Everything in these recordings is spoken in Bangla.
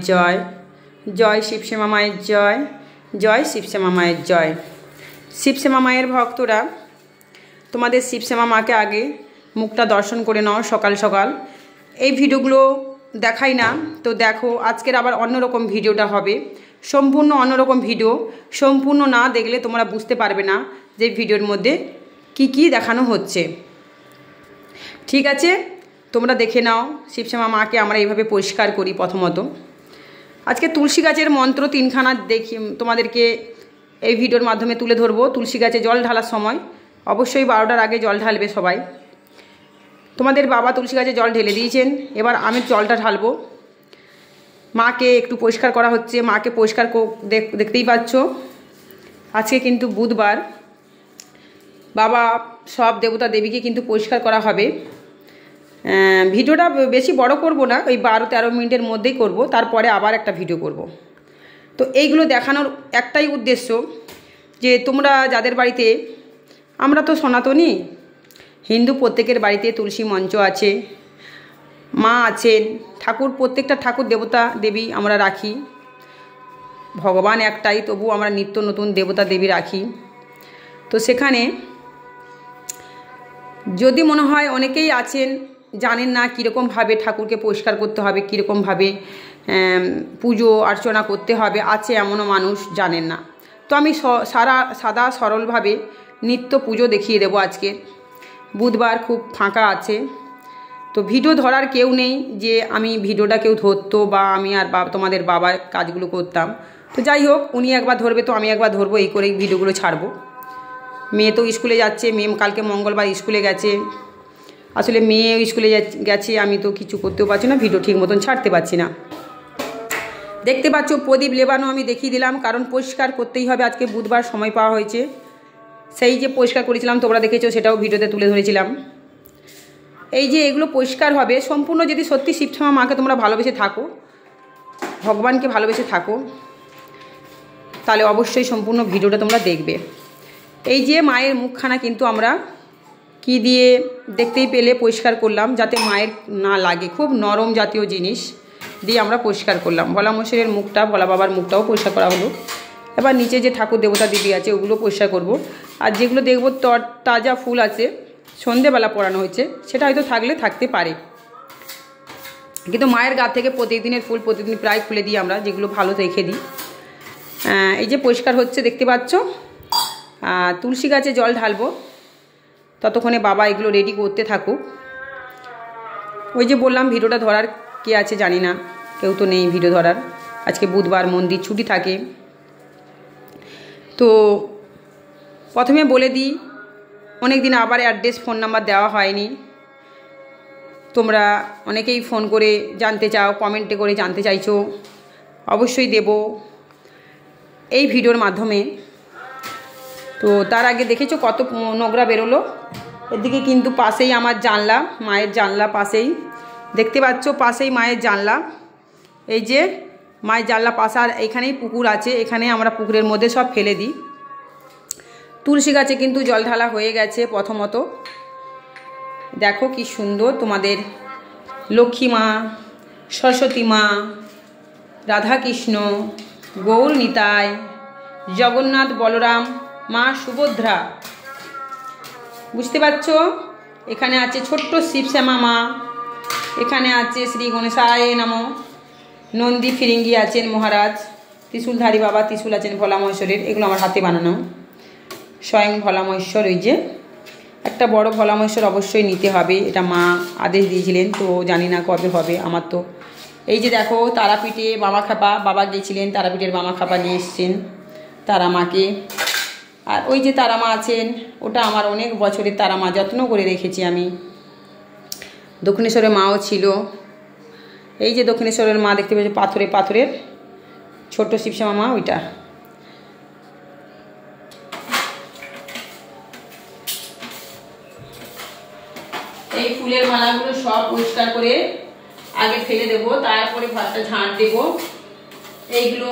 জয়, জয় শিবশ্যামা মায়ের জয়, জয় শিবশ্যামা মায়ের জয়। শিবশ্যামা মায়ের ভক্তরা তোমাদের শিবশ্যামা মাকে আগে মুখটা দর্শন করে নাও সকাল সকাল। এই ভিডিওগুলো দেখাই না তো দেখো, আজকের আবার অন্যরকম ভিডিওটা হবে, সম্পূর্ণ অন্যরকম ভিডিও। সম্পূর্ণ না দেখলে তোমরা বুঝতে পারবে না যে ভিডিওর মধ্যে কি কি দেখানো হচ্ছে। ঠিক আছে, তোমরা দেখে নাও। শিবশ্যামা মাকে আমরা এইভাবে পরিষ্কার করি। প্রথমত আজকে তুলসী গাছের মন্ত্র 3খানা দেখি তোমাদেরকে এই ভিডিওর মাধ্যমে তুলে ধরবো। তুলসী গাছে জল ঢালার সময় অবশ্যই 12টার আগে জল ঢালবে সবাই। তোমাদের বাবা তুলসী গাছে জল ঢেলে দিয়েছেন, এবার আমি জলটা ঢালবো। মাকে একটু পরিষ্কার করা হচ্ছে, মাকে পরিষ্কার দেখতেই পাচ্ছ। আজকে কিন্তু বুধবার, বাবা সব দেবতা দেবীকে কিন্তু পরিষ্কার করা হবে। ভিডিওটা বেশি বড় করব না, ওই 12-13 মিনিটের মধ্যেই করব, তারপরে আবার একটা ভিডিও করব। তো এইগুলো দেখানোর একটাই উদ্দেশ্য যে তোমরা যাদের বাড়িতে, আমরা তো সনাতনী হিন্দু, প্রত্যেকের বাড়িতে তুলসী মঞ্চ আছে, মা আছেন, ঠাকুর, প্রত্যেকটা ঠাকুর দেবতা দেবী আমরা রাখি। ভগবান একটাই, তবু আমরা নিত্য নতুন দেবতা দেবী রাখি। তো সেখানে যদি মনে হয় অনেকেই আছেন জানেন না কীরকমভাবে ঠাকুরকে পরিষ্কার করতে হবে, কীরকমভাবে পুজো অর্চনা করতে হবে, আছে এমনও মানুষ জানেন না। তো আমি সাদা সরলভাবে নিত্য পুজো দেখিয়ে দেবো। আজকে বুধবার খুব ফাঁকা আছে, তো ভিডিও ধরার কেউ নেই যে আমি ভিডিওটা কেউ ধরতো বা আমি আর তোমাদের বাবার কাজগুলো করতাম। তো যাই হোক, উনি একবার ধরবে তো আমি একবার ধরবো, এই করেই ভিডিওগুলো ছাড়বো। মেয়ে তো স্কুলে যাচ্ছে, মেয়ে কালকে মঙ্গলবার স্কুলে গেছে। আসলে মেয়ে স্কুলে গেছে, আমি তো কিছু করতেও পারছি না, ভিডিও ঠিক মতন ছাড়তে পারছি না। দেখতে পাচ্ছ প্রদীপ লেবানো আমি দেখিয়ে দিলাম, কারণ পরিষ্কার করতেই হবে। আজকে বুধবার সময় পাওয়া হয়েছে, সেই যে পরিষ্কার করেছিলাম তোমরা দেখেছো, সেটাও ভিডিওতে তুলে ধরেছিলাম। এই যে এগুলো পরিষ্কার হবে সম্পূর্ণ, যদি সত্যি শিবশ্যামা মাকে তোমরা ভালোবেসে থাকো, ভগবানকে ভালোবেসে থাকো, তাহলে অবশ্যই সম্পূর্ণ ভিডিওটা তোমরা দেখবে। এই যে মায়ের মুখখানা কিন্তু আমরা কি দিয়ে দেখতেই পেলে পরিষ্কার করলাম, যাতে মায়ের না লাগে। খুব নরম জাতীয় জিনিস দিয়ে আমরা পরিষ্কার করলাম। ভোলা মশাইয়ের মুখটা, ভোলা বাবার মুখটাও পরিষ্কার করা হলো। এবার নিচে যে ঠাকুর দেবতা দেবী আছে ওগুলো পরিষ্কার করব। আর যেগুলো দেখবো তাজা ফুল আছে, সন্ধেবেলা পরানো হয়েছে, সেটা হয়তো থাকলে থাকতে পারে, কিন্তু মায়ের গা থেকে প্রতিদিনের ফুল প্রতিদিন প্রায় খুলে দিই আমরা, যেগুলো ভালো রেখে দিই। এই যে পরিষ্কার হচ্ছে দেখতে পাচ্ছ। তুলসী গাছে জল ঢালবো, ততক্ষণে বাবা এগুলো রেডি করতে থাকুক। ওই যে বললাম ভিডিওটা ধরার কে আছে জানি না, কেউ তো নেই ভিডিও ধরার। আজকে বুধবার, মন্দির ছুটি থাকে। তো প্রথমে বলে দিই, অনেক দিন আবার অ্যাড্রেস ফোন নাম্বার দেওয়া হয়নি। তোমরা অনেকেই ফোন করে জানতে চাও, কমেন্টে করে জানতে চাইছো, অবশ্যই দেব এই ভিডিওর মাধ্যমে। তো তার আগে দেখেছো কত নোংরা বেরোলো। এদিকে কিন্তু পাশেই আমার জানলা, মায়ের জানলা পাশেই দেখতে পাচ্ছ, পাশেই মায়ের জানলা। এই যে মায়ের জানলা পাশে, আর এখানেই পুকুর আছে, এখানে আমরা পুকুরের মধ্যে সব ফেলে দিই। তুলসী গাছে কিন্তু জল ঢালা হয়ে গেছে। প্রথমত দেখো কি সুন্দর, তোমাদের লক্ষ্মী মা, সরস্বতী মা, রাধাকৃষ্ণ, গৌর নিতাই, জগন্নাথ, বলরাম, মা সুভদ্রা, বুঝতে পারছ। এখানে আছে ছোট্ট শিবশ্যামা মা, এখানে আছে শ্রী গণেশায় নমঃ, নন্দী ফিরিঙ্গি আছেন মহারাজ, ত্রিশূলধারী বাবা, ত্রিশূল আছেন ভোলা মহেশ্বরের। এগুলো আমার হাতে বানানো, স্বয়ং ভোলা মহেশ্বর। ওই যে একটা বড় ভোলা মহেশ্বর অবশ্যই নিতে হবে, এটা মা আদেশ দিয়েছিলেন, তো জানি না কবে হবে আমার। তো এই যে দেখো তারাপীঠে বামা খাপা, বাবা গিয়েছিলেন তারাপীঠের বামা খাপা নিয়ে এসছেন তারা মাকে। আর ওই যে তারা মা আছেন, ওটা আমার অনেক বছরের তারা মা, যত্ন করে রেখেছি আমি। দক্ষিণেশ্বরের মাও ছিল। এই যে দক্ষিণেশ্বরের মা দেখতে পাচ্ছি, পাথরের ছোট্ট শিবশ্যামা মা, ওইটা। এই ফুলের মালাগুলো সব পরিষ্কার করে আগে ফেলে দেবো, তারপরে ঘরটা ঝাঁট দেবো। এইগুলো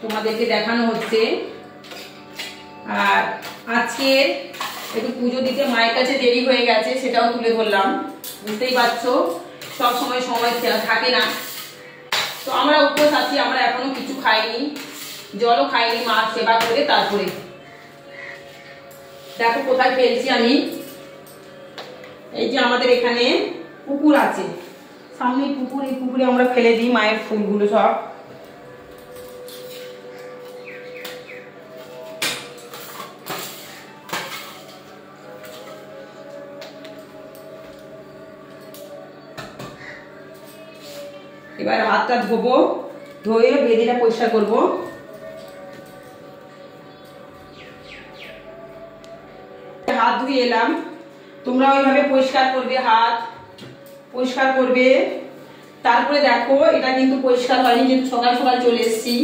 তোমাদেরকে দেখানো হচ্ছে। আর আজকে একটু পুজো দিতে মায়ের কাছে দেরি হয়ে গেছে, সেটাও তুলে ধরলাম। বুঝতেই পারছো সব সময় থাকে না, তো আমরা উপোস আছি, আমরা এখনো কিছু খাইনি, জলও খাইনি, মার সেবা করে তারপরে। দেখো কোথায় ফেলছি আমি, এই যে আমাদের এখানে পুকুর আছে, সামনে পুকুর, এই পুকুরে আমরা ফেলে দিই মায়ের ফুলগুলো সব। এবার হাতটা ধোবো, ধুয়ে বেদিটা পরিষ্কার করবো। হাত ধুয়ে এলাম, তোমরা ওইভাবে পরিষ্কার করবে, হাত পরিষ্কার করবে। তারপরে দেখো এটা কিন্তু পরিষ্কার হয়নি, যেহেতু সকাল সকাল চলে এসেছি,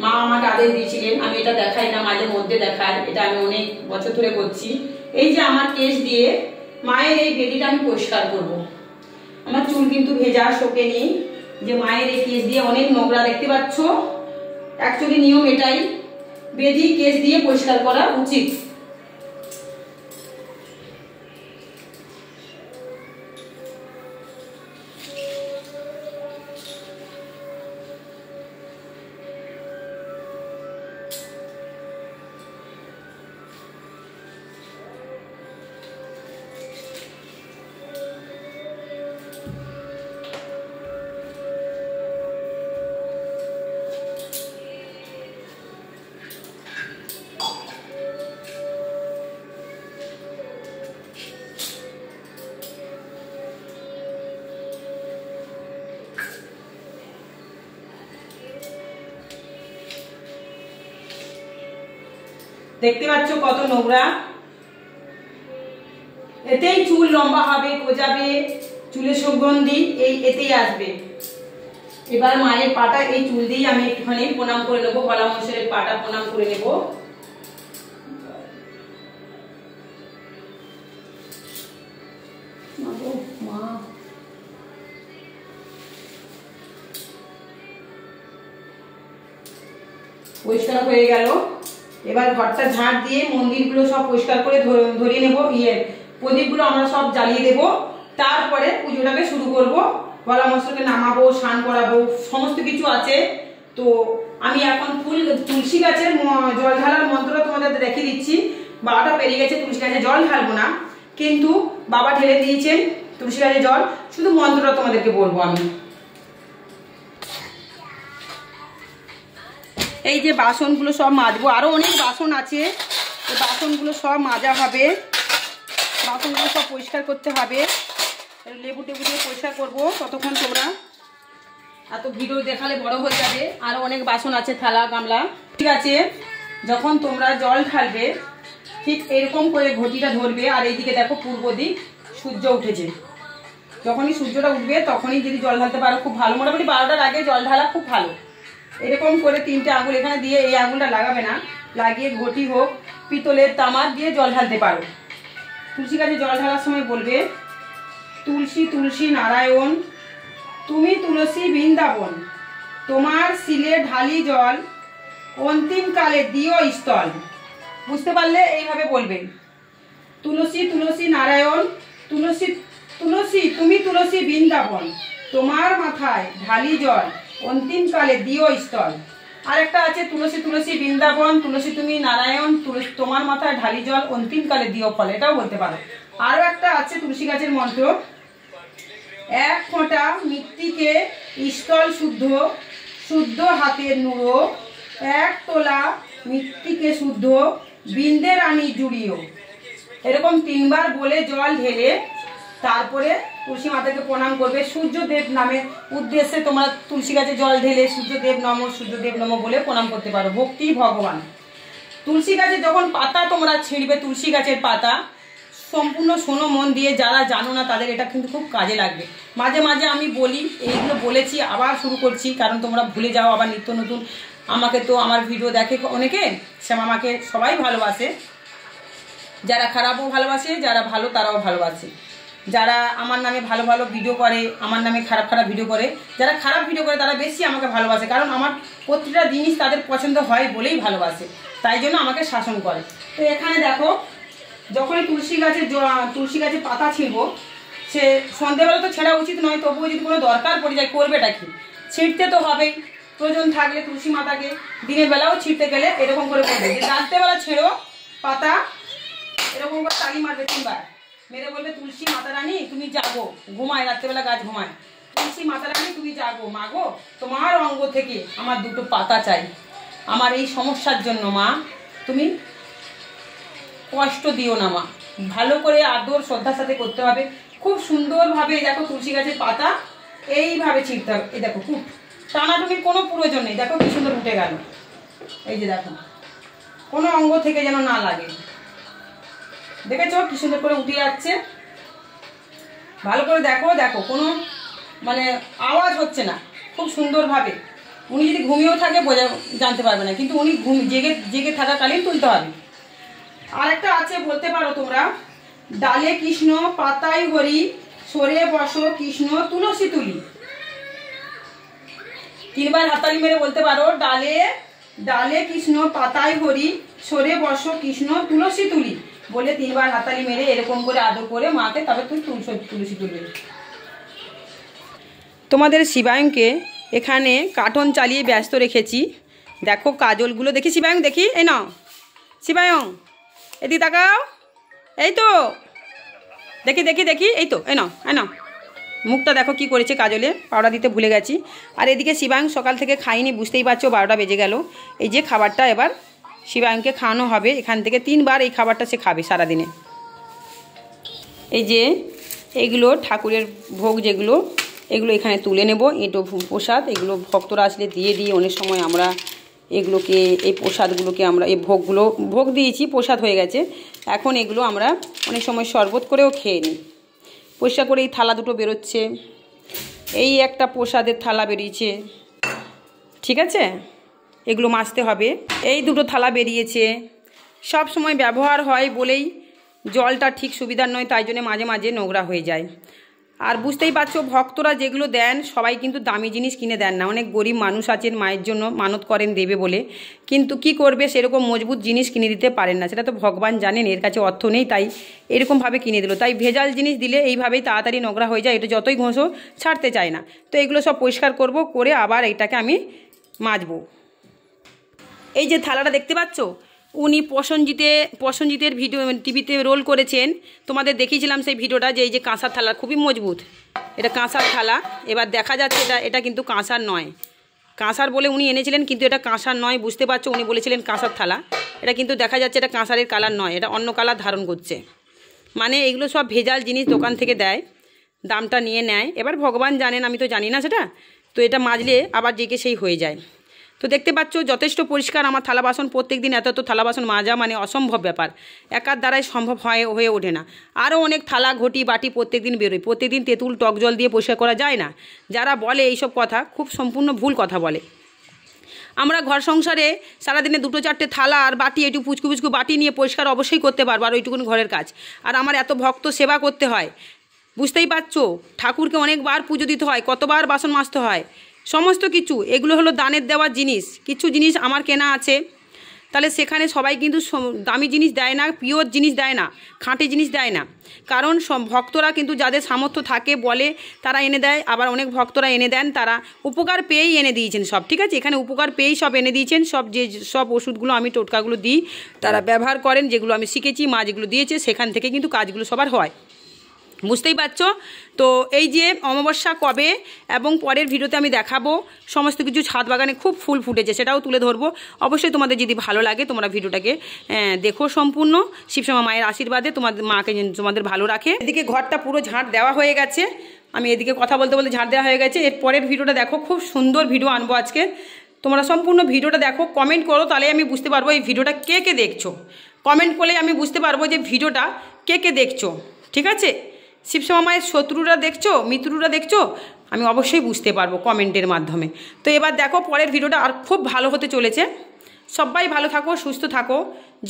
মা আমাকে আদেশ দিয়েছিলেন, আমি এটা দেখাই না, মাঝে মধ্যে দেখাই, এটা আমি অনেক বছর ধরে করছি। এই যে আমার কেশ দিয়ে মায়ের এই বেদিটা আমি পরিষ্কার করব। আমার চুল কিন্তু ভেজা, শোকেনি, যে মায়ের এই কেশ দিয়ে অনেক নোংরা, দেখতে পাচ্ছ। অ্যাকচুয়ালি নিয়ম এটাই, বেদি কেশ দিয়ে পরিষ্কার করা উচিত। দেখতে পাচ্ছ কত নোংরা, এতেই চুল লম্বা হবে, গজাবে, চুলের সুগন্ধি এতেই আসবে। এবার মায়ের পাটা এই চুল দিয়ে আমি একটুখানি প্রণাম করে নেবো, গলা মশারের পাটা প্রণাম করে নেব। পরিষ্কার হয়ে গেল। এবার ঘরটা ঝাঁট দিয়ে মন্দিরগুলো সব পরিষ্কার করে ধরিয়ে নেব, প্রদীপগুলো আমরা সব জ্বালিয়ে দেব। তারপরে পুজোটাকে শুরু করব, গলা মশলাকে নামাবো, স্নান করাবো, সমস্ত কিছু আছে। তো আমি এখন তুলসী গাছের জল ঢালার মন্ত্র তোমাদের দেখিয়ে দিচ্ছি। 12টা পেরিয়ে গেছে, তুলসী গাছে জল ঢালবো না, কিন্তু বাবা ঢেলে দিয়েছেন তুলসী গাছে জল, শুধু মন্ত্রটা তোমাদেরকে বলবো আমি। এই যে বাসনগুলো সব মাজবো, আরো অনেক বাসন আছে, এই বাসনগুলো সব মাজা হবে, বাসনগুলো সব পরিষ্কার করতে হবে। লেবু টেবু দিয়ে পরিষ্কার করবো, ততক্ষণ তোমরা এত ভিডিও দেখালে বড় হয়ে যাবে। আরো অনেক বাসন আছে, থালা গামলা। ঠিক আছে, যখন তোমরা জল ঢালবে ঠিক এরকম করে ঘটিটা ধরবে, আর এইদিকে দেখো পূর্ব দিক সূর্য উঠেছে, যখনই সূর্যটা উঠবে তখনই যদি জল ঢালতে পারো খুব ভালো। মোটামুটি 12টার আগে জল ঢালা খুব ভালো। এরকম করে 3টে আঙুল এখানে দিয়ে, এই আঙুলটা লাগাবে না, লাগিয়ে ঘটি হোক পিতলের তামার দিয়ে জল ঢালতে পারো। তুলসী গাছে জল ঢালার সময় বলবে, তুলসী তুলসী নারায়ণ, তুমি তুলসী বৃন্দাবন, তোমার শিলে ঢালি জল, অন্তিম কালে দিও স্থল। বুঝতে পারলে এইভাবে বলবেন, তুলসী তুলসী নারায়ণ, তুলসী তুলসী তুমি তুলসী বৃন্দাবন, তোমার মাথায় ঢালি জল, অন্তিম কালে দিও স্থল। আর একটা আছে, তুলসী তুলসী বৃন্দাবন, তুলসী তুমি নারায়ণ, তুলসী তোমার মাথায় ঢালি জল, অন্তিম কালে দিও ফল, এটাও বলতে পারো। আরো একটা আছে তুলসী গাছের মন্ত্র, এক ফোঁটা মৃত্তিকে স্থল শুদ্ধ, শুদ্ধ হাতের নুড়ো, এক তোলা মৃত্তিকে শুদ্ধ, বৃন্দে রানী জুড়িও। এরকম 3বার বলে জল ঢেলে তারপরে তুলসী মাতাকে প্রণাম করবে। সূর্যদেব নামে উদ্দেশ্যে তোমরা তুলসী গাছে জল ঢেলে সূর্যদেব নম, সূর্যদেব নম বলে প্রণাম করতে পারো। ভক্তি ভগবান। তুলসী গাছে যখন পাতা তোমরা ছিঁড়বে, তুলসী গাছের পাতা সম্পূর্ণ শোনো মন দিয়ে, যারা জানো না তাদের এটা কিন্তু খুব কাজে লাগবে। মাঝে মাঝে আমি বলি, এইগুলো বলেছি আবার শুরু করছি, কারণ তোমরা ভুলে যাও আবার নিত্য নতুন। আমাকে তো আমার ভিডিও দেখে অনেকে, সে আমাকে সবাই ভালোবাসে, যারা খারাপও ভালোবাসে, যারা ভালো তারাও ভালোবাসে। যারা আমার নামে ভালো ভালো ভিডিও করে, আমার নামে খারাপ খারাপ ভিডিও করে, যারা খারাপ ভিডিও করে তারা বেশি আমাকে ভালোবাসে, কারণ আমার প্রতিটা জিনিস তাদের পছন্দ হয় বলেই ভালোবাসে, তাই জন্য আমাকে শাসন করে। তো এখানে দেখো, যখনই তুলসী গাছে পাতা ছিঁড়বো, সে সন্ধ্যেবেলা তো ছেঁড়া উচিত নয়, তবুও যদি কোনো দরকার পড়ে যায় করবেটা কি, ছিঁড়তে তো হবেই, প্রয়োজন থাকলে তুলসী মাতাকে দিনের বেলাও ছিঁড়তে গেলে এরকম করে করবে যে রাত্রেবেলা ছেড়ো পাতা, এরকম করে তালি মারবে 3 বার, মেরে বলবে তুলসী মাতা রানী তুমি জাগো, ঘুমায় রাত্রেবেলা গাছ ঘুমায়, তুলসী মাতা রানী তুমি জাগো, মা গো তোমার অঙ্গ থেকে আমার 2টো পাতা চাই, আমার এই সমস্যার জন্য মা তুমি কষ্ট দিও না মা। ভালো করে আদর শ্রদ্ধার সাথে করতে হবে, খুব সুন্দরভাবে। দেখো তুলসী গাছের পাতা এইভাবে ছিঁড়তে হবে, এই দেখো খুব টানাটুনির কোনো প্রয়োজন নেই, দেখো কি সুন্দর উঠে গেল, এই যে দেখো কোনো অঙ্গ থেকে যেন না লাগে, দেখেছো কি সুন্দর করে উঠে যাচ্ছে। ভালো করে দেখো, দেখো কোনো মানে আওয়াজ হচ্ছে না, খুব সুন্দরভাবে। উনি যদি ঘুমিয়েও থাকে জানতে পারবে না, কিন্তু উনি জেগে থাকাকালীন তুলতে হবে। আর একটা আছে বলতে পারো তোমরা, ডালে কৃষ্ণ পাতায় হরি, সরে বসো কৃষ্ণ তুলসী তুলি। 3 বার হাততালি মেরে বলতে পারো, ডালে কৃষ্ণ পাতায় হরি, সরে বসো কৃষ্ণ তুলসী তুলি, বলে 3 বার হাততালি মেরে এরকম করে আদর করে মাকে তবে তুই তুলসী তুলবে। তোমাদের শিবায়নকে এখানে কার্টন চালিয়ে ব্যস্ত রেখেছি। দেখো কাজলগুলো দেখি, শিবায়ন দেখি, এই নাও শিবায়ন এদিকে তাকাও, এই তো দেখি দেখি দেখি, এই তো এই নাও মুখটা দেখো কি করেছে, কাজলে পাউডার দিতে ভুলে গেছি। আর এদিকে শিবায়ন সকাল থেকে খাইনি, বুঝতেই পারছো 12টা বেজে গেল। এই যে খাবারটা এবার শিবায়নকে খাওয়ানো হবে, এখান থেকে 3 বার এই খাবারটা সে খাবে সারাদিনে। এই যে এইগুলো ঠাকুরের ভোগ, যেগুলো এগুলো এখানে তুলে নেব, এঁটো প্রসাদ, এগুলো ভক্তরা আসলে দিয়ে দিই। অনেক সময় আমরা এগুলোকে, এই প্রসাদগুলোকে আমরা এই ভোগ দিয়েছি, প্রসাদ হয়ে গেছে। এখন এগুলো আমরা অনেক সময় শরবত করেও খেয়ে নিই। পরিষ্কার করে এই থালা 2টো বেরোচ্ছে, এই একটা প্রসাদের থালা বেরিয়েছে, ঠিক আছে, এগুলো মাজতে হবে। এই 2টো থালা বেরিয়েছে, সব সময় ব্যবহার হয় বলেই জলটা ঠিক সুবিধার নয়, তাই জন্য মাঝে মাঝে নোংরা হয়ে যায়। আর বুঝতেই পারছো ভক্তরা যেগুলো দেন সবাই কিন্তু দামি জিনিস কিনে দেন না, অনেক গরিব মানুষ আছেন মায়ের জন্য মানত করেন দেবে বলে, কিন্তু কি করবে সেরকম মজবুত জিনিস কিনে দিতে পারেন না, সেটা তো ভগবান জানেন, এর কাছে অর্থ নেই তাই এরকমভাবে কিনে দিল। তাই ভেজাল জিনিস দিলে এইভাবেই তাড়াতাড়ি নোংরা হয়ে যায়, এটা যতই ঘষো ছাড়তে চায় না। তো এগুলো সব পরিষ্কার করব, করে আবার এটাকে আমি মাজবো। এই যে থালাটা দেখতে পাচ্ছ, উনি প্রসেনজিতের ভিডিও টিভিতে রোল করেছেন, তোমাদের দেখিয়েছিলাম সেই ভিডিওটা, যে এই যে কাঁসার থালা খুবই মজবুত, এটা কাঁসার থালা। এবার দেখা যাচ্ছে এটা কিন্তু কাঁসার নয়, কাঁসার বলে উনি এনেছিলেন কিন্তু এটা কাঁসার নয়, বুঝতে পারছো, উনি বলেছিলেন কাঁসার থালা, এটা কিন্তু দেখা যাচ্ছে এটা কাঁসারের কালার নয়, এটা অন্য কালার ধারণ করছে। মানে এগুলো সব ভেজাল জিনিস দোকান থেকে দেয়, দামটা নিয়ে নেয়, এবার ভগবান জানেন, আমি তো জানি না সেটা। তো এটা মাজলে আবার জেগে সেই হয়ে যায়। তো দেখতে পাচ্ছ যথেষ্ট পরিষ্কার আমার থালা বাসন, প্রত্যেক দিন এত থালা বাসন মাজা মানে অসম্ভব ব্যাপার, একার দ্বারাই সম্ভব হয়ে ওঠে না। আরও অনেক থালা ঘটি বাটি প্রত্যেক দিন বেরোয়, প্রত্যেকদিন তেঁতুল টক জল দিয়ে পরিষ্কার করা যায় না। যারা বলে এইসব কথা খুব সম্পূর্ণ ভুল কথা বলে। আমরা ঘর সংসারে সারাদিনে 2-4টে থালা আর বাটি, একটু পুচকু বাটি নিয়ে পরিষ্কার অবশ্যই করতে পারবো, আর ওইটুকুন ঘরের কাজ। আর আমার এত ভক্ত সেবা করতে হয়, বুঝতেই পারছো, ঠাকুরকে অনেকবার পুজো দিতে হয়, কতবার বাসন মাজতে হয়, সমস্ত কিছু। এগুলো হলো দানের দেওয়ার জিনিস, কিছু জিনিস আমার কেনা আছে, তাহলে সেখানে সবাই কিন্তু দামি জিনিস দেয় না, পিওর জিনিস দেয় না, খাঁটি জিনিস দেয় না। কারণ ভক্তরা কিন্তু যাদের সামর্থ্য থাকে বলে তারা এনে দেয়, আবার অনেক ভক্তরা এনে দেন তারা উপকার পেয়েই এনে দিয়েছেন সব, ঠিক আছে, এখানে উপকার পেয়েই সব এনে দিয়েছেন। সব ওষুধগুলো আমি টোটকাগুলো দিই, তারা ব্যবহার করেন, যেগুলো আমি শিখেছি, মা যেগুলো দিয়েছে সেখান থেকে কিন্তু কাজগুলো সবার হয়, বুঝতেই পারছো। তো এই যে অমাবস্যা কবে এবং পরের ভিডিওতে আমি দেখাবো সমস্ত কিছু। ছাদ বাগানে খুব ফুল ফুটেছে, সেটাও তুলে ধরবো। অবশ্যই তোমাদের যদি ভালো লাগে তোমরা ভিডিওটাকে দেখো সম্পূর্ণ। শিবশ্যামা মায়ের আশীর্বাদে তোমাদের মাকে তোমাদের ভালো রাখে। এদিকে ঘরটা পুরো ঝাঁট দেওয়া হয়ে গেছে, আমি এদিকে কথা বলতে বলতে ঝাঁট দেওয়া হয়ে গেছে। এর পরের ভিডিওটা দেখো, খুব সুন্দর ভিডিও আনবো আজকে, তোমরা সম্পূর্ণ ভিডিওটা দেখো, কমেন্ট করো, তাহলে আমি বুঝতে পারবো এই ভিডিওটা কে কে দেখছো। কমেন্ট করলে আমি বুঝতে পারবো যে ভিডিওটা কে কে দেখছো, ঠিক আছে। শিবশ্যামা মায়ের শত্রুরা দেখছো, মিত্ররা দেখছো, আমি অবশ্যই বুঝতে পারবো কমেন্টের মাধ্যমে। তো এবার দেখো পরের ভিডিওটা আর খুব ভালো হতে চলেছে। সবাই ভালো থাকো, সুস্থ থাকো।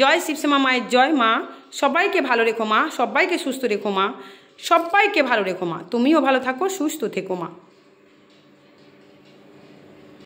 জয় শিবশ্যামা মায়ের জয়। মা সবাইকে ভালো রেখো, মা সবাইকে সুস্থ রেখো, মা সবাইকে ভালো রেখো, মা তুমিও ভালো থাকো, সুস্থ থেকো মা।